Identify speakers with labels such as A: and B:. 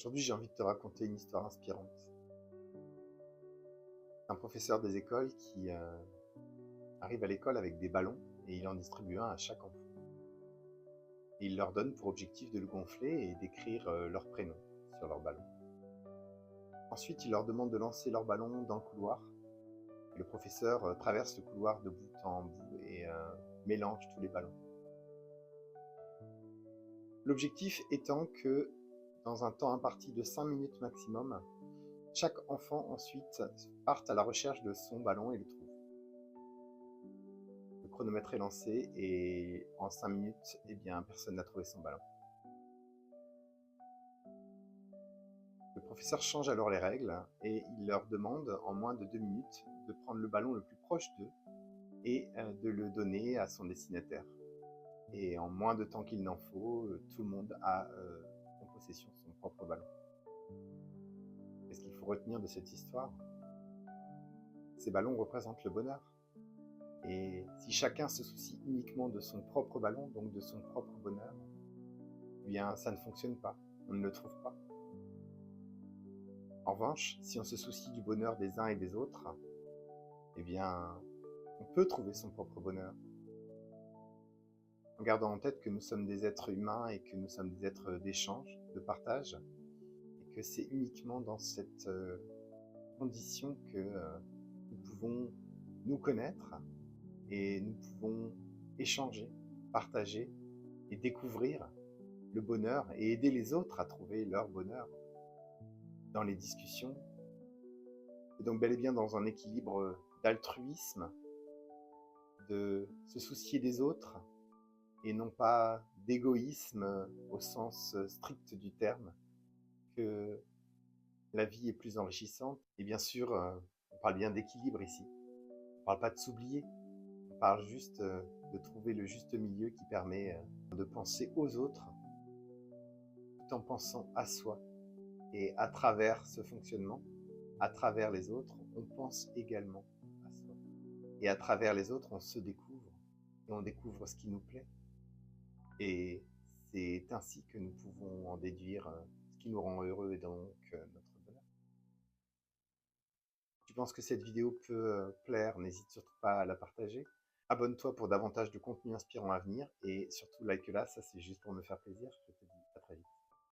A: Aujourd'hui, j'ai envie de te raconter une histoire inspirante. Un professeur des écoles qui arrive à l'école avec des ballons et il en distribue un à chaque enfant. Et il leur donne pour objectif de le gonfler et d'écrire leur prénom sur leur ballon. Ensuite, il leur demande de lancer leur ballon dans le couloir. Et le professeur traverse le couloir de bout en bout et mélange tous les ballons. L'objectif étant que, dans un temps imparti de 5 minutes maximum, chaque enfant ensuite parte à la recherche de son ballon et le trouve. Le chronomètre est lancé et en 5 minutes, personne n'a trouvé son ballon. Le professeur change alors les règles et il leur demande en moins de 2 minutes de prendre le ballon le plus proche d'eux et de le donner à son destinataire. Et en moins de temps qu'il n'en faut, tout le monde a en possession son propre ballon. Qu'est-ce qu'il faut retenir de cette histoire? Ces ballons représentent le bonheur. Et si chacun se soucie uniquement de son propre ballon, donc de son propre bonheur, ça ne fonctionne pas, on ne le trouve pas. En revanche, si on se soucie du bonheur des uns et des autres, on peut trouver son propre bonheur. En gardant en tête que nous sommes des êtres humains et que nous sommes des êtres d'échange, de partage, et que c'est uniquement dans cette condition que nous pouvons nous connaître et nous pouvons échanger, partager et découvrir le bonheur et aider les autres à trouver leur bonheur dans les discussions. Et donc bel et bien dans un équilibre d'altruisme, de se soucier des autres et non pas d'égoïsme au sens strict du terme, que la vie est plus enrichissante. Et bien sûr, on parle bien d'équilibre ici. On ne parle pas de s'oublier. On parle juste de trouver le juste milieu qui permet de penser aux autres tout en pensant à soi. Et à travers ce fonctionnement, à travers les autres, on pense également à soi. Et à travers les autres, on se découvre et on découvre ce qui nous plaît. Et c'est ainsi que nous pouvons en déduire ce qui nous rend heureux et donc notre bonheur. Si tu penses que cette vidéo peut plaire, n'hésite surtout pas à la partager. Abonne-toi pour davantage de contenu inspirant à venir et surtout like-la, ça c'est juste pour me faire plaisir. Je te dis